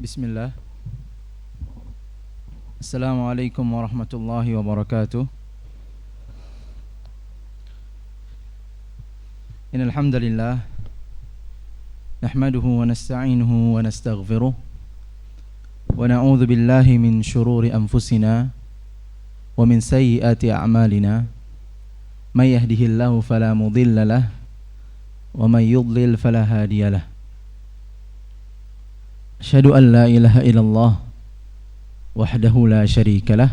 Bismillah. Assalamualaikum warahmatullahi wabarakatuh. Innal hamdalillah nahmaduhu wa nasta'inuhu wa nastaghfiruh wa na'udzu billahi min shururi anfusina wa min sayyiati a'malina. May yahdihillahu fala mudilla lahu wa may yudlil fala hadiya lahu. Asyhadu an la ilaha illallah wahdahu la syarika lah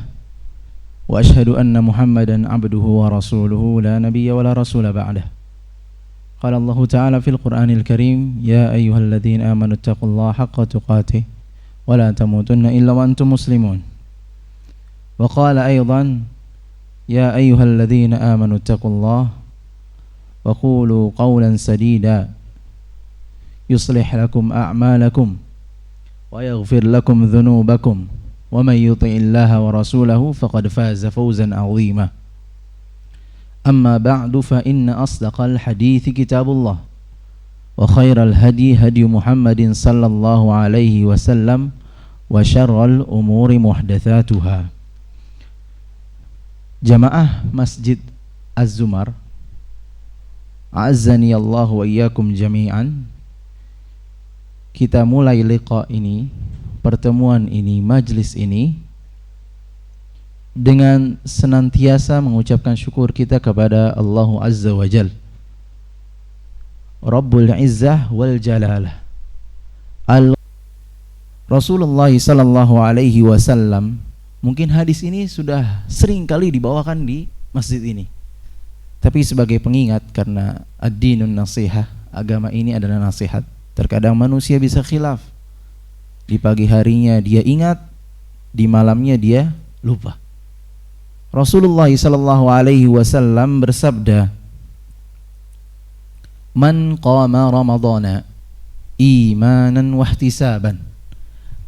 wa asyhadu anna Muhammadan abduhu wa rasuluhu la nabiyya wa la rasula ba'dah. Qala Allah Ta'ala fil Qur'anil Karim, ya ayyuhalladzina amanu taqullaha haqqa tuqatih wa la tamutunna illa wa antum muslimun. Wa qala aydan, ya ayyuhalladzina amanu taqullaha wa qulu qawlan sadida yuslih lakum a'malakum wa yaghfir lakum dhunubakum wa man yuti'illaha wa rasulahu faqad faza fawzan 'azima. Amma ba'du, fa inna asdaqal hadithi kitabullah wa khairal hadi hadi Muhammadin sallallahu alaihi wasallam wa syarral umuri muhdatsatuha. Jamaah Masjid Az-Zumar, a'azzani Allah wa iyyakum jami'an. Kita mulai liqa ini, pertemuan ini, majlis ini dengan senantiasa mengucapkan syukur kita kepada Allah Azza wa Jal, Rabbul Izzah wal Jalalah. Rasulullah sallallahu alaihi wasallam, mungkin hadis ini sudah sering kali dibawakan di masjid ini, tapi sebagai pengingat, karena ad-dinun nasihah, agama ini adalah nasihat. Terkadang manusia bisa khilaf. Di pagi harinya dia ingat, di malamnya dia lupa. Rasulullah sallallahu alaihi wasallam bersabda, "Man qama Ramadhana imanan wa ihtisaban,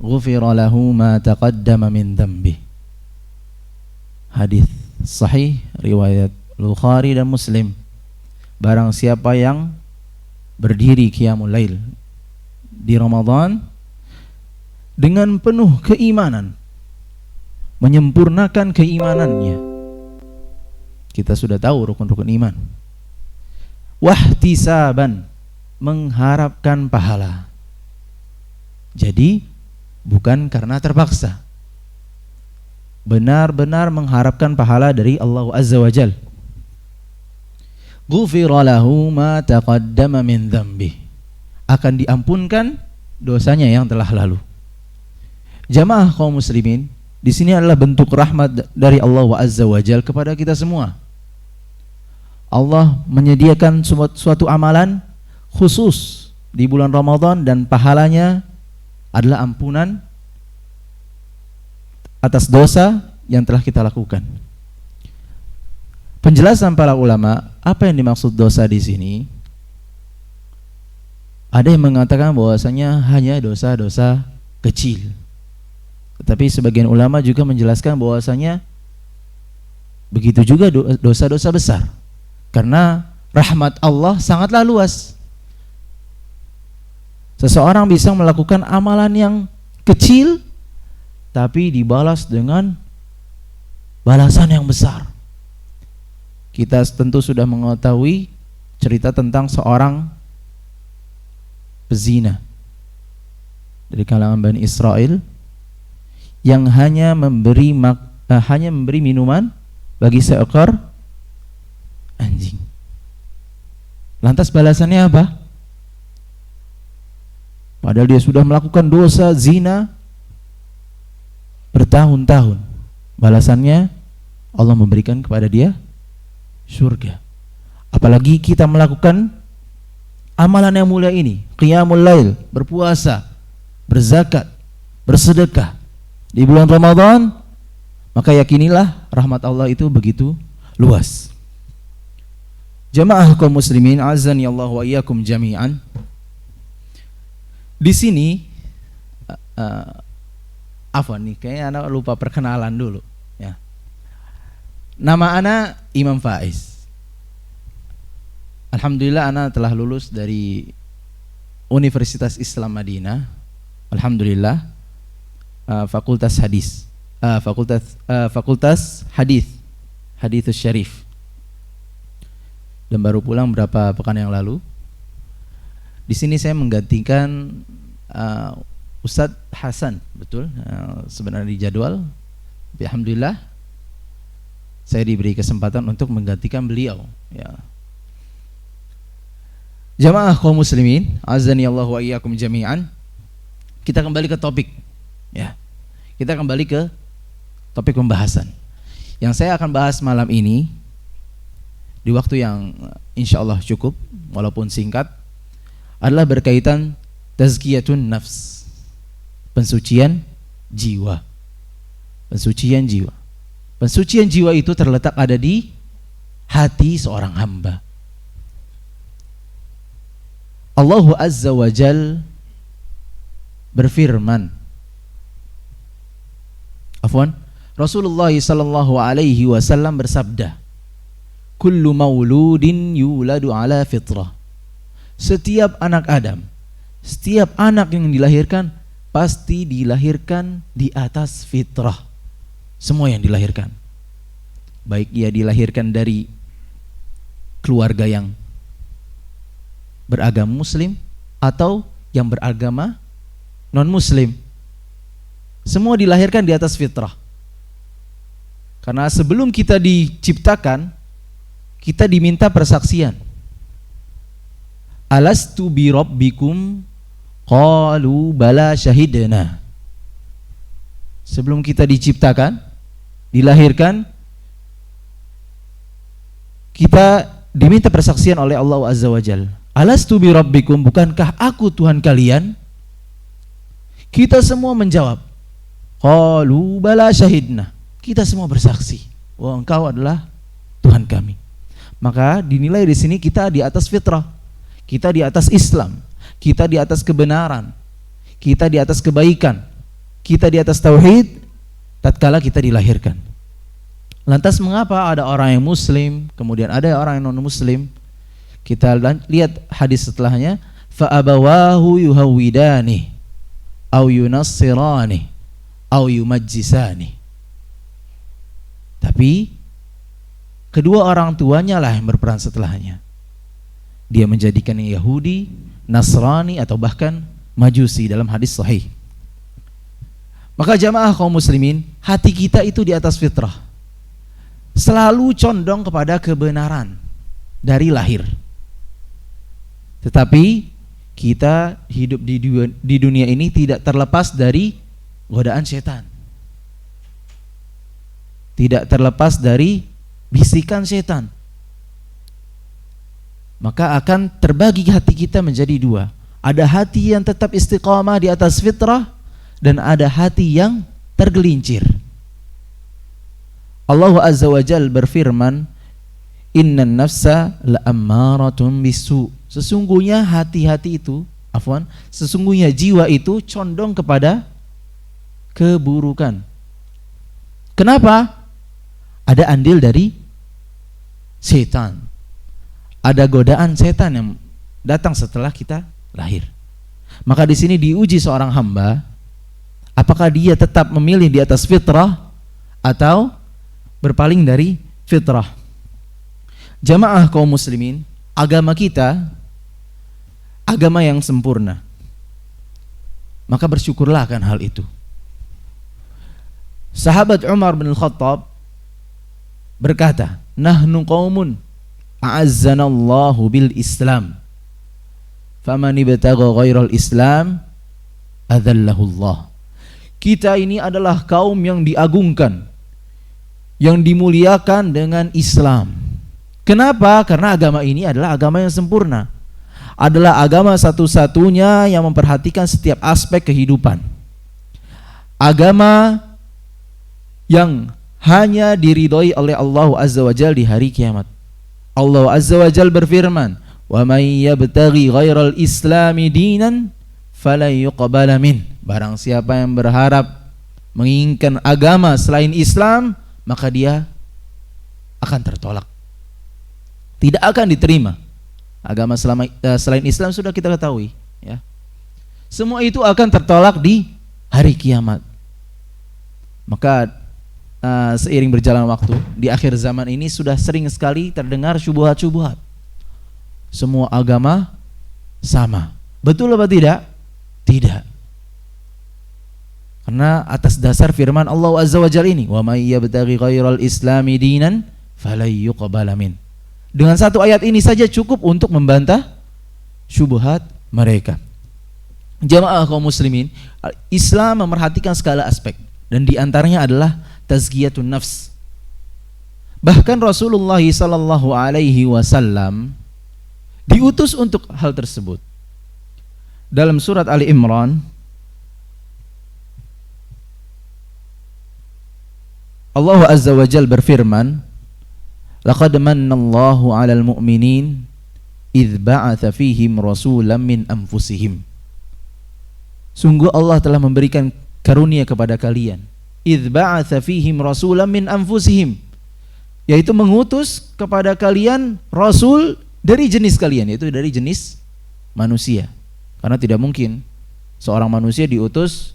ghufira lahu ma taqaddama min dhanbi." Hadis sahih riwayat Bukhari dan Muslim. Barang siapa yang berdiri qiyamul lail di Ramadan dengan penuh keimanan, menyempurnakan keimanannya. Kita sudah tahu rukun-rukun iman. Wahtisaban, mengharapkan pahala. Jadi bukan karena terpaksa, benar-benar mengharapkan pahala dari Allah Azza wa Jal. Ghufira lahu ma taqaddama min dhanbi, akan diampunkan dosanya yang telah lalu. Jamaah kaum muslimin, di sini adalah bentuk rahmat dari Allah Azza wa Jal kepada kita semua. Allah menyediakan suatu amalan khusus di bulan Ramadan, dan pahalanya adalah ampunan atas dosa yang telah kita lakukan. Penjelasan para ulama, apa yang dimaksud dosa di sini? Ada yang mengatakan bahwasanya hanya dosa-dosa kecil. Tetapi sebagian ulama juga menjelaskan bahwasanya begitu juga dosa-dosa besar. Karena rahmat Allah sangatlah luas. Seseorang bisa melakukan amalan yang kecil tapi dibalas dengan balasan yang besar. Kita tentu sudah mengetahui cerita tentang seorang pezina dari kalangan Bani Israel yang hanya memberi minuman bagi seekor anjing. Lantas balasannya apa? Padahal dia sudah melakukan dosa zina bertahun-tahun. Balasannya Allah memberikan kepada dia surga. Apalagi kita melakukan amalan yang mulia ini, qiyamul lail, berpuasa, berzakat, bersedekah di bulan Ramadan, maka yakinilah rahmat Allah itu begitu luas. Jamaah kaum muslimin, azani Allah wa iyyakum jami'an. Di sini afwan nih, kayaknya anak lupa perkenalan dulu ya. Nama anak Imam Faiz. Alhamdulillah anak telah lulus dari Universitas Islam Madinah alhamdulillah fakultas hadis. Fakultas hadits syarif. Dan baru pulang beberapa pekan yang lalu. Di sini saya menggantikan Ustadz Hasan, betul. Sebenarnya di jadwal, tapi alhamdulillah saya diberi kesempatan untuk menggantikan beliau. Ya. Jamaah kaum muslimin, azani Allah wa iyyakum jami'an. Kita kembali ke topik. Ya. Kita kembali ke topik pembahasan. Yang saya akan bahas malam ini di waktu yang insya Allah cukup, walaupun singkat, adalah berkaitan tazkiyatun nafs, pensucian jiwa. Pensucian jiwa. Pensucian jiwa itu terletak ada di hati seorang hamba. Allah Azza wa Jal berfirman, Rasulullah sallallahu alaihi wasallam bersabda, kullu mauludin yuladu ala fitrah. Setiap anak Adam, setiap anak yang dilahirkan pasti dilahirkan di atas fitrah. Semua yang dilahirkan, baik ia dilahirkan dari keluarga yang beragama muslim atau yang beragama non muslim, semua dilahirkan di atas fitrah. Karena sebelum kita diciptakan, kita diminta persaksian. Alastu bi rabbikum? Qalu bala syahidna. Sebelum kita diciptakan, dilahirkan, kita diminta persaksian oleh Allah Azza wa Jalla. Alastu bi rabbikum? Bukankah aku Tuhan kalian? Kita semua menjawab, qalu bala syahidna. Kita semua bersaksi, wah engkau adalah Tuhan kami. Maka dinilai di sini kita di atas fitrah, kita di atas Islam, kita di atas kebenaran, kita di atas kebaikan, kita di atas tauhid tatkala kita dilahirkan. Lantas mengapa ada orang yang muslim, kemudian ada orang yang non muslim? Kita lihat hadis setelahnya, fa abawahu yuhawidani au yunassirani au yumajjisani. Tapi kedua orang tuanya lah yang berperan setelahnya. Dia menjadikan Yahudi, Nasrani atau bahkan Majusi dalam hadis sahih. Maka jamaah kaum muslimin, hati kita itu di atas fitrah, selalu condong kepada kebenaran dari lahir. Tetapi kita hidup di dunia ini tidak terlepas dari godaan setan, tidak terlepas dari bisikan setan. Maka akan terbagi hati kita menjadi dua. Ada hati yang tetap istiqamah di atas fitrah, dan ada hati yang tergelincir. Allah Azza wa Jal berfirman, innan nafsa la'ammaratun bisu. Sesungguhnya hati-hati itu, sesungguhnya jiwa itu condong kepada keburukan. Kenapa? Ada andil dari setan. Ada godaan setan yang datang setelah kita lahir. Maka di sini diuji seorang hamba, apakah dia tetap memilih di atas fitrah atau berpaling dari fitrah. Jamaah kaum muslimin, agama kita agama yang sempurna. Maka bersyukurlah akan hal itu. Sahabat Umar bin Khattab berkata, nahnu qaumun a'azzanallahu bil Islam, faman ibtagha ghairal Islam adzallahu Allah. Kita ini adalah kaum yang diagungkan, yang dimuliakan dengan Islam. Kenapa? Karena agama ini adalah agama yang sempurna, adalah agama satu-satunya yang memperhatikan setiap aspek kehidupan. Agama yang hanya diridhoi oleh Allah Azza wa Jalla di hari kiamat. Allah Azza wa Jalla berfirman, wa may yabtaghi ghairal islami dinan falan yuqbala min. Barang siapa yang berharap menginginkan agama selain Islam, maka dia akan tertolak, tidak akan diterima. Agama selain Islam sudah kita ketahui, ya. Semua itu akan tertolak di hari kiamat. Maka seiring berjalan waktu, di akhir zaman ini sudah sering sekali terdengar syubhat-syubhat. Semua agama sama. Betul apa tidak? Tidak. Karena atas dasar firman Allah Azza wa Jalla ini, wa may yabtaghi ghairal islami dinan falay yuqbala min. Dengan satu ayat ini saja cukup untuk membantah syubhat mereka. Jamaah kaum muslimin, Islam memerhatikan segala aspek dan di antaranya adalah tazkiyatun nafs. Bahkan Rasulullah sallallahu alaihi wasallam diutus untuk hal tersebut. Dalam surat Ali Imran Allah Azza wa Jalla berfirman, laqad mannallahu 'alal mu'minin idz ba'atsa fihim rasulan min anfusihim. Sungguh Allah telah memberikan karunia kepada kalian. Idz ba'atsa fihim rasulan min anfusihim, yaitu mengutus kepada kalian rasul dari jenis kalian, yaitu dari jenis manusia. Karena tidak mungkin seorang manusia diutus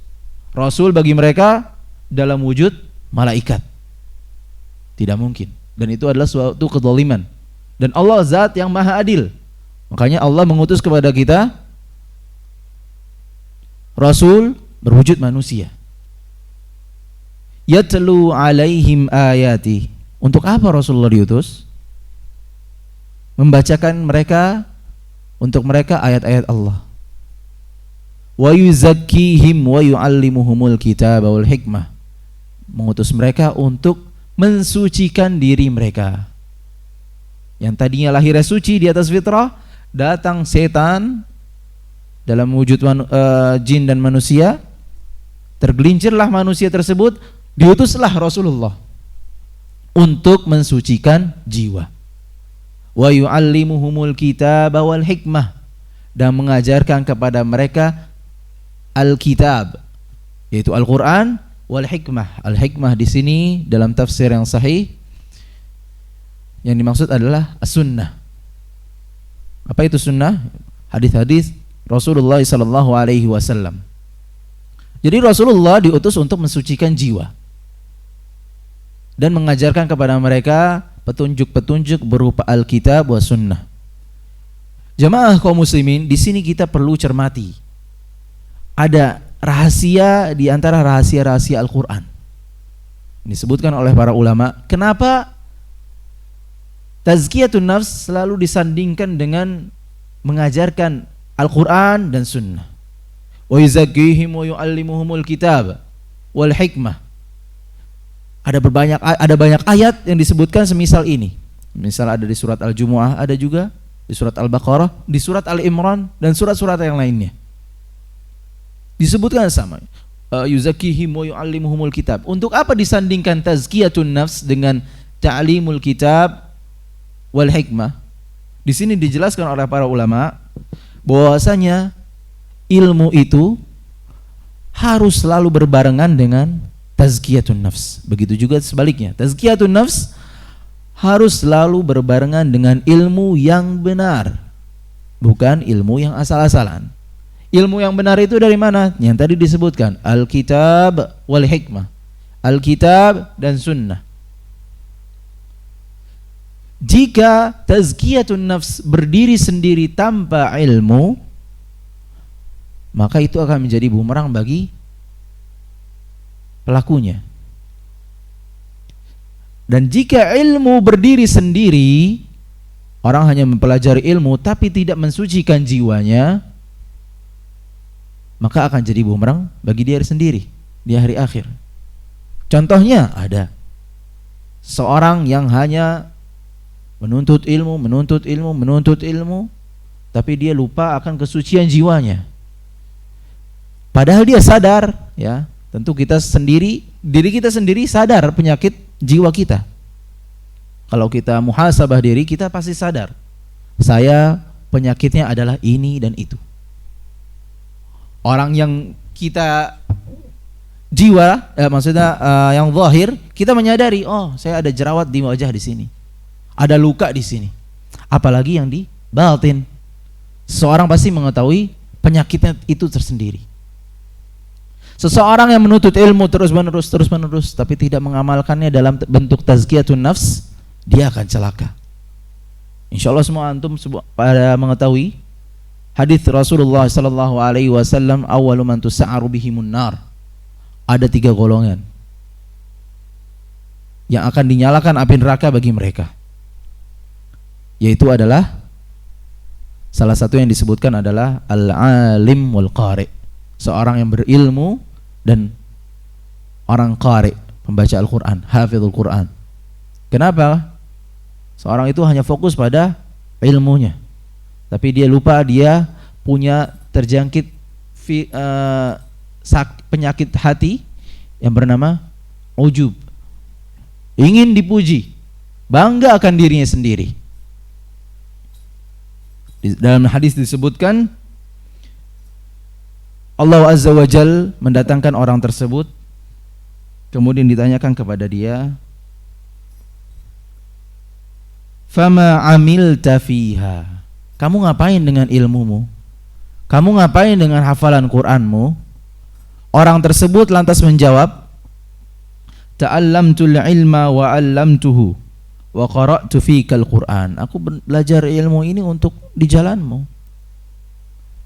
rasul bagi mereka dalam wujud malaikat. Tidak mungkin. Dan itu adalah suatu kezaliman. Dan Allah zat yang maha adil. Makanya Allah mengutus kepada kita rasul berwujud manusia. Yatlu alaihim ayati. Untuk apa Rasulullah diutus? Membacakan untuk mereka ayat-ayat Allah. Wa yuzakkihim wa yu'allimuhumul kitaba wal hikmah. Mengutus mereka untuk mensucikan diri mereka. Yang tadinya lahirnya suci di atas fitrah, datang setan dalam wujud jin dan manusia, tergelincirlah manusia tersebut, diutuslah Rasulullah untuk mensucikan jiwa. Wa yu'allimuhumul kitaba wal hikmah, dan mengajarkan kepada mereka Al-Kitab, yaitu Al-Quran, wal hikmah. Al-hikmah di sini dalam tafsir yang sahih yang dimaksud adalah as-sunnah. Apa itu sunnah? Hadis-hadis Rasulullah sallallahu alaihi wasallam. Jadi Rasulullah diutus untuk mensucikan jiwa dan mengajarkan kepada mereka petunjuk-petunjuk berupa Al-Kitab wa sunnah. Jamaah kaum muslimin, di sini kita perlu cermati. Ada rahasia di antara rahasia-rahasia Al-Quran. Ini disebutkan oleh para ulama. Kenapa tazkiyatun nafs selalu disandingkan dengan mengajarkan Al-Quran dan sunnah? Wa yuzakkihim wa yu'allimuhumul kitab wal hikmah. Ada banyak ayat yang disebutkan semisal ini. Misal ada di surat Al-Jumu'ah, ada juga di surat Al-Baqarah, di surat Al-Imran, dan surat-surat yang lainnya. Disebutkan sama, yuzakkihim wa yu'allimuhumul kitab. Untuk apa disandingkan tazkiyatun nafs dengan ta'limul kitab wal hikmah? Di sini dijelaskan oleh para ulama bahwasanya ilmu itu harus selalu berbarengan dengan tazkiyatun nafs. Begitu juga sebaliknya, tazkiyatun nafs harus selalu berbarengan dengan ilmu yang benar, bukan ilmu yang asal-asalan. Ilmu yang benar itu dari mana? Yang tadi disebutkan, Al-Kitab wal hikmah, Al-Kitab dan sunnah. Jika tazkiyatun nafs berdiri sendiri tanpa ilmu, maka itu akan menjadi bumerang bagi pelakunya. Dan jika ilmu berdiri sendiri, orang hanya mempelajari ilmu tapi tidak mensucikan jiwanya, maka akan jadi bumerang bagi dia sendiri di hari akhir. Contohnya ada seorang yang hanya menuntut ilmu, tapi dia lupa akan kesucian jiwanya. Padahal dia sadar, ya, tentu diri kita sendiri sadar penyakit jiwa kita. Kalau kita muhasabah diri, kita pasti sadar, saya penyakitnya adalah ini dan itu. Orang yang kita jiwa, maksudnya yang zahir, kita menyadari, oh saya ada jerawat di wajah di sini, ada luka di sini. Apalagi yang di batin, seorang pasti mengetahui penyakitnya itu tersendiri. Seseorang yang menuntut ilmu terus-menerus tapi tidak mengamalkannya dalam bentuk tazkiyatun nafs, dia akan celaka. Insyaallah semua antum pada mengetahui hadis Rasulullah sallallahu alaihi wasallam, awwalu man tus'aru bihimun nar. Ada 3 golongan yang akan dinyalakan api neraka bagi mereka. Yaitu adalah, salah satu yang disebutkan adalah al-alim wal qari, seorang yang berilmu dan orang qari, pembaca Al-Quran, hafizul Quran. Kenapa? Seorang itu hanya fokus pada ilmunya, tapi dia lupa dia punya terjangkit penyakit hati yang bernama ujub. Ingin dipuji, bangga akan dirinya sendiri. Dalam hadis disebutkan, Allah Azza wa Jal mendatangkan orang tersebut, kemudian ditanyakan kepada dia, "Fama amilta fiha?" Kamu ngapain dengan ilmumu? Kamu ngapain dengan hafalan Qur'anmu? Orang tersebut lantas menjawab, "Ta'allamtul ilma wa 'allamtuhu wa qara'tu fikal Qur'an." Aku belajar ilmu ini untuk di jalanmu.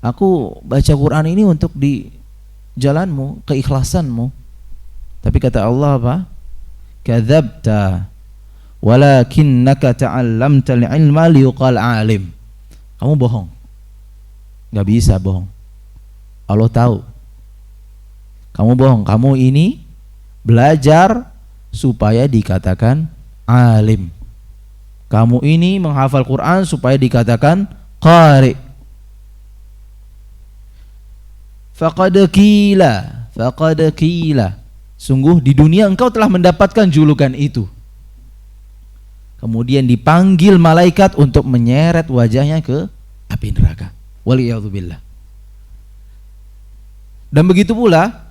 Aku baca Quran ini untuk di jalanmu, keikhlasanmu. Tapi kata Allah apa? "Kadzabta walakinnaka ta'allamtal ilma liyuqal 'alim." Kamu bohong. Enggak bisa bohong. Allah tahu. Kamu bohong. Kamu ini belajar supaya dikatakan alim. Kamu ini menghafal Quran supaya dikatakan qari. Faqad qila. Sungguh di dunia engkau telah mendapatkan julukan itu. Kemudian dipanggil malaikat untuk menyeret wajahnya ke api neraka. Waliyadzubillah. Dan begitu pula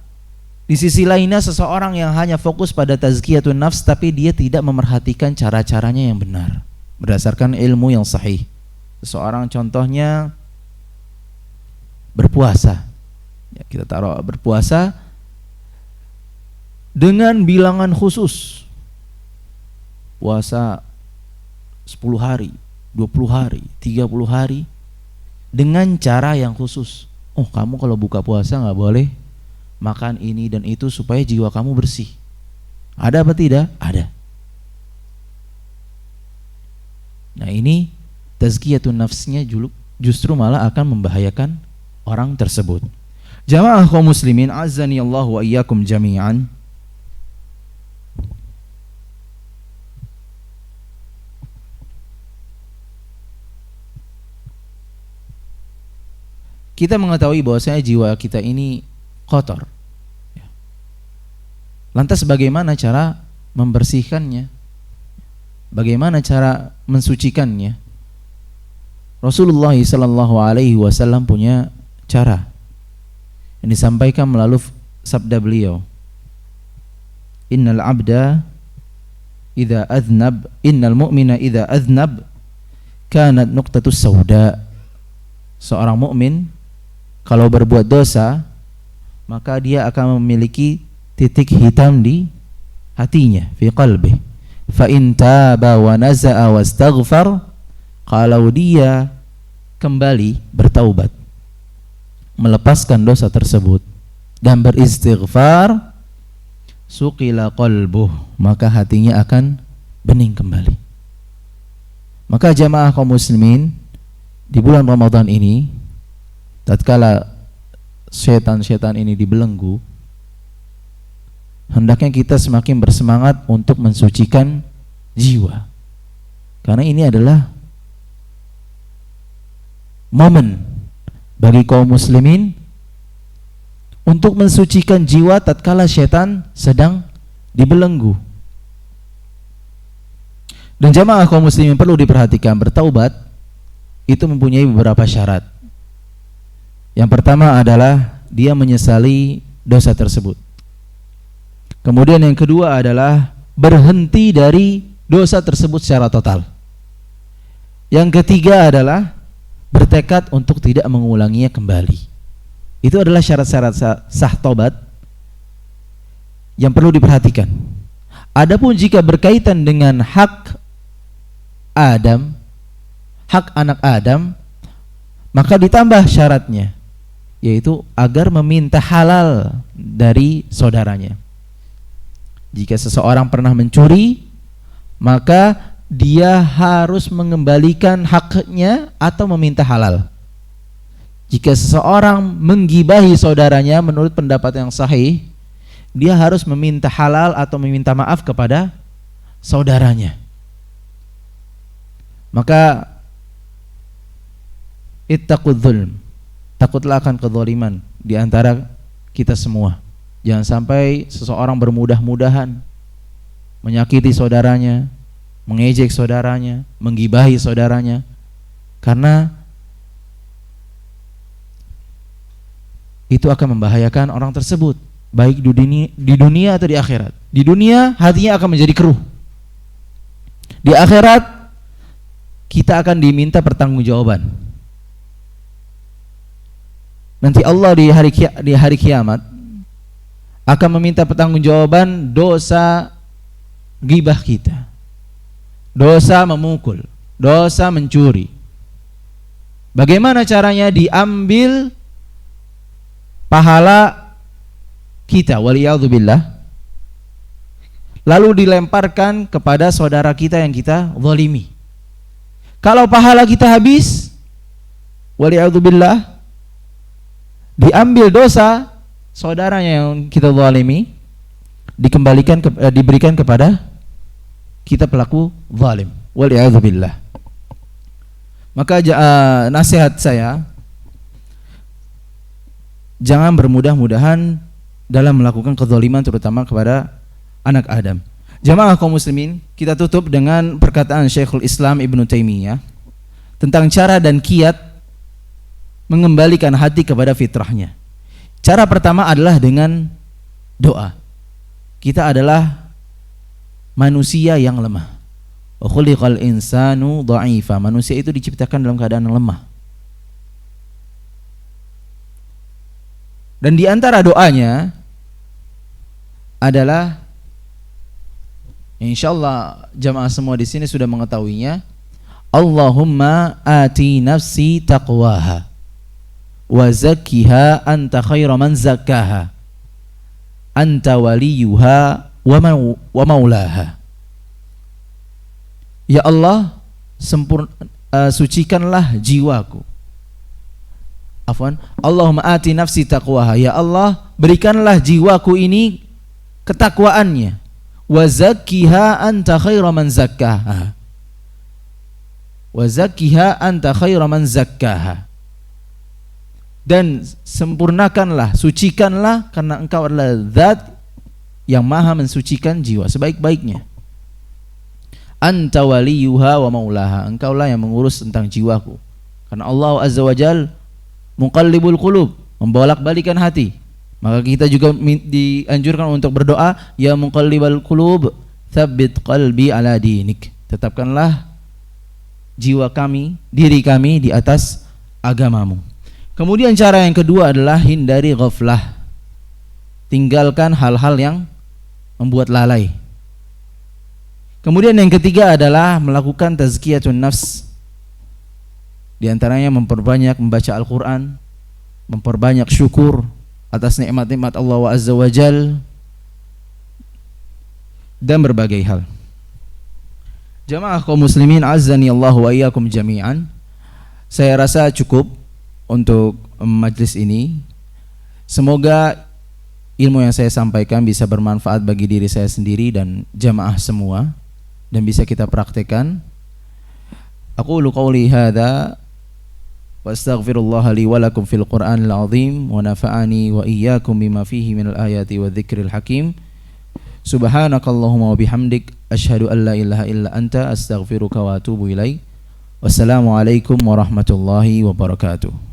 di sisi lainnya, seseorang yang hanya fokus pada tazkiyatun nafs tapi dia tidak memerhatikan cara-caranya yang benar berdasarkan ilmu yang sahih. Seseorang contohnya berpuasa. Ya, kita taruh berpuasa dengan bilangan khusus. Puasa 10 hari, 20 hari, 30 hari dengan cara yang khusus. Oh, kamu kalau buka puasa enggak boleh makan ini dan itu supaya jiwa kamu bersih. Ada apa tidak? Ada. Nah, ini tazkiyatun nafsnya justru malah akan membahayakan orang tersebut. Jamaah kaum muslimin, azani Allah wa iyyakum jami'an. Kita mengetahui bahwasanya jiwa kita ini kotor. Lantas bagaimana cara membersihkannya? Bagaimana cara mensucikannya? Rasulullah SAW punya cara yang disampaikan melalui sabda beliau. Innal abda idza aznab, innal mu'mina idza aznab kanat nuqtatus sauda. Seorang mukmin kalau berbuat dosa, maka dia akan memiliki titik hitam di hatinya, fi qalbi. Fa in taba wa naza'a wastaghfar, kalau dia kembali bertaubat, melepaskan dosa tersebut dan beristighfar, suqila qalbuh, maka hatinya akan bening kembali. Maka jamaah kaum muslimin, di bulan Ramadan ini, tatkala setan-setan ini dibelenggu, hendaknya kita semakin bersemangat untuk mensucikan jiwa. Karena ini adalah momen bagi kaum muslimin untuk mensucikan jiwa tatkala setan sedang dibelenggu. Dan jamaah kaum muslimin perlu diperhatikan, bertaubat itu mempunyai beberapa syarat. Yang pertama adalah dia menyesali dosa tersebut. Kemudian yang kedua adalah berhenti dari dosa tersebut secara total. Yang ketiga adalah bertekad untuk tidak mengulanginya kembali. Itu adalah syarat-syarat sah taubat yang perlu diperhatikan. Adapun jika berkaitan dengan hak Adam, hak anak Adam, maka ditambah syaratnya, yaitu agar meminta halal dari saudaranya. Jika seseorang pernah mencuri, maka dia harus mengembalikan haknya atau meminta halal. Jika seseorang menggibahi saudaranya, menurut pendapat yang sahih, dia harus meminta halal atau meminta maaf kepada saudaranya. Maka ittaqudz zulm, takutlah akan kezaliman di antara kita semua. Jangan sampai seseorang bermudah-mudahan menyakiti saudaranya, mengejek saudaranya, menggibahi saudaranya, karena itu akan membahayakan orang tersebut, baik di dunia atau di akhirat. Di dunia hatinya akan menjadi keruh. Di akhirat kita akan diminta pertanggungjawaban. Nanti Allah di hari kiamat akan meminta pertanggungjawaban dosa ghibah kita, dosa memukul, dosa mencuri. Bagaimana caranya? Diambil pahala kita, waliyadzubillah, lalu dilemparkan kepada saudara kita yang kita zalimi. Kalau pahala kita habis, waliyadzubillah, diambil dosa saudaranya yang kita zalimi, diberikan kepada kita pelaku zalim, waliyadzubillah. Maka nasihat saya, jangan bermudah-mudahan dalam melakukan kezaliman, terutama kepada anak Adam. Jamaah kaum muslimin, kita tutup dengan perkataan Syekhul Islam Ibnu Taimiyah tentang cara dan kiat mengembalikan hati kepada fitrahnya. Cara pertama adalah dengan doa. Kita adalah manusia yang lemah. Wa khuliqal insanu dha'ifa. Manusia itu diciptakan dalam keadaan lemah. Dan di antara doanya adalah, insyaallah jamaah semua di sini sudah mengetahuinya, Allahumma ati nafsi taqwaha wa zakkiha anta khairu man zakkaha anta waliyuha wa maulaha. Ya Allah, sucikanlah jiwaku. Allahumma ati nafsi taqwaha. Ya Allah, berikanlah jiwaku ini ketakwaannya. Wa zakkiha anta khairu man zakkaha. Wa zakkiha anta khairu man zakkaha. Dan sempurnakanlah, sucikanlah, karena engkau adalah zat yang maha mensucikan jiwa sebaik-baiknya. Anta waliyuha wa maulaha. Engkaulah yang mengurus tentang jiwaku. Karena Allah Azza wa Jal muqallibul qulub, membolak-balikan hati. Maka kita juga dianjurkan untuk berdoa, ya muqallibal qulub, tsabbit qalbi ala dinik. Tetapkanlah jiwa kami, diri kami di atas agamamu. Kemudian cara yang kedua adalah hindari ghaflah. Tinggalkan hal-hal yang membuat lalai. Kemudian yang ketiga adalah melakukan tazkiyatun nafs. Di antaranya memperbanyak membaca Al-Quran, memperbanyak syukur atas nikmat-nikmat Allah Azza wa Jal, dan berbagai hal. Jamaah kaum muslimin azzani Allah wa iyyakum jami'an. Saya rasa cukup untuk majlis ini. Semoga ilmu yang saya sampaikan bisa bermanfaat bagi diri saya sendiri dan jamaah semua, dan bisa kita praktekkan. Aqulu qawli hadza wa astaghfirullah li wa lakum fil Qur'anil azim wa nafa'ani wa iyyakum bima fihi minal ayati wa dzikril hakim. Subhanakallahumma wa bihamdik asyhadu an la ilaha illa anta astaghfiruka wa atubu ilaik. Wassalamualaikum warahmatullahi wabarakatuh.